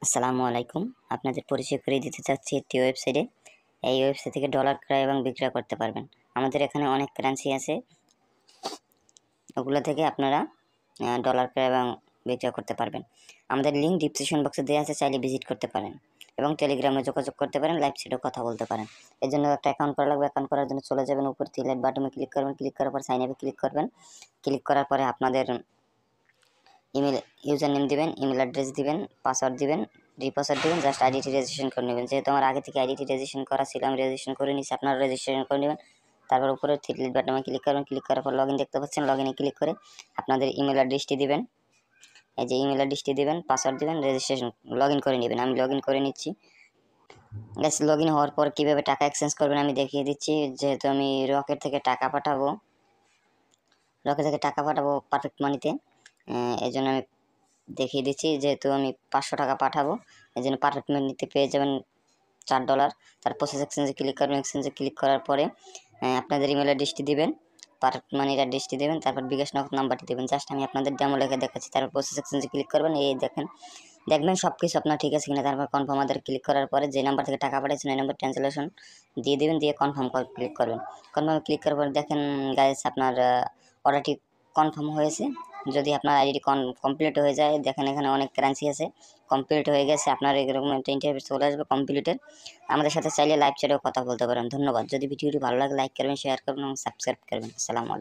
আসসালামু আলাইকুম। আপনাদের পরিচয় করিয়ে দিতে চাচ্ছি একটি ওয়েবসাইটে। এই ওয়েবসাইট থেকে ডলার ক্রয় এবং বিক্রয় করতে পারবেন। আমাদের এখানে অনেক কারেন্সি আছে, ওগুলো থেকে আপনারা ডলার ক্রয় এবং বিক্রয় করতে পারবেন। আমাদের লিঙ্ক ডিসক্রিপশন বক্সে দেওয়া আছে, চাইলে ভিজিট করতে পারেন এবং টেলিগ্রামে যোগাযোগ করতে পারেন, লাইভ চ্যাটেও কথা বলতে পারেন। এর জন্য একটা অ্যাকাউন্ট করা লাগবে। অ্যাকাউন্ট করার জন্য চলে যাবেন উপর থ্রি বাটনে ক্লিক করবেন, ক্লিক করার পর সাইন আপে ক্লিক করবেন। ক্লিক করার পরে আপনাদের ইমেল ইউজার নেম দিবেন, ইমেল অ্যাড্রেস দিবেন, পাসওয়ার্ড দিবেন, রিপাসওয়ার্ড দিবেন, জাস্ট আইডিটি রেজিস্ট্রেশন করে নেবেন। যেহেতু আমার আগে থেকে আইডিটি রেজিস্ট্রেশন করা ছিল, আমি রেজিস্ট্রেশন করে নিচ্ছি, আপনারা রেজিস্ট্রেশন করে নেবেন। তারপর উপরে থ্রি বাটনে ক্লিক করবেন, ক্লিক করার পর লগইন দেখতে পাচ্ছেন, লগইনে ক্লিক করে আপনাদের ইমেল অ্যাড্রেসটি দিবেন। এই যে ইমেল অ্যাড্রেসটি দিবেন, পাসওয়ার্ড দিবেন, রেজিস্ট্রেশন লগইন করে নেবেন। আমি লগইন করে নিচ্ছি। গ্যাস লগইন হওয়ার পর কীভাবে টাকা এক্সচেঞ্জ করবেন আমি দেখিয়ে দিচ্ছি। যেহেতু আমি রকেট থেকে টাকা পাঠাবো পারফেক্ট মানিতে, এই জন্য আমি দেখিয়ে দিচ্ছি। যেহেতু আমি 500 টাকা পাঠাবো, এই জন্য পারফেক্ট মানিতে পেয়ে যাবেন $4। তার প্রসেস এক্সচেঞ্জে ক্লিক করবেন। এক্সচেঞ্জে ক্লিক করার পরে আপনাদের ইমেল অ্যাড্রেসটি দিবেন, পারফেক্ট মানির অ্যাড্রেসটি দেবেন, তারপর বিকাশ নগদ নাম্বারটি দেবেন। জাস্ট আমি আপনাদের ডেমো লেখে দেখাচ্ছি। তারপর প্রসেস এক্সচেঞ্জে ক্লিক করবেন। এই দেখবেন সব কিছু আপনার ঠিক আছে কিনা। তারপর কনফার্ম আদারে ক্লিক করার পরে যে নাম্বার থেকে টাকা পাঠিয়েছেন এই নাম্বার ট্রান্সলেশন দিয়ে দেবেন, দিয়ে কনফার্ম ক্লিক করবেন। কনফার্মে ক্লিক করার পরে দেখেন গাইস আপনার অর্ডারটি কনফার্ম হয়েছে। যদি আপনার আইডি কমপ্লিট হয়ে যায়, দেখেন এখানে অনেক কারেন্সি আছে, কমপ্লিট হয়ে গেছে। আপনার এরকম একটা ইন্টারফেস চলে আসবে কমপ্লিটেড। আমাদের সাথে চাইলে লাইভ চ্যাটেও কথা বলতে পারেন। ধন্যবাদ। যদি ভিডিওটি ভালো লাগে লাইক করবেন, শেয়ার করবেন এবং সাবস্ক্রাইব করবেন। আসসালামু আলাইকুম।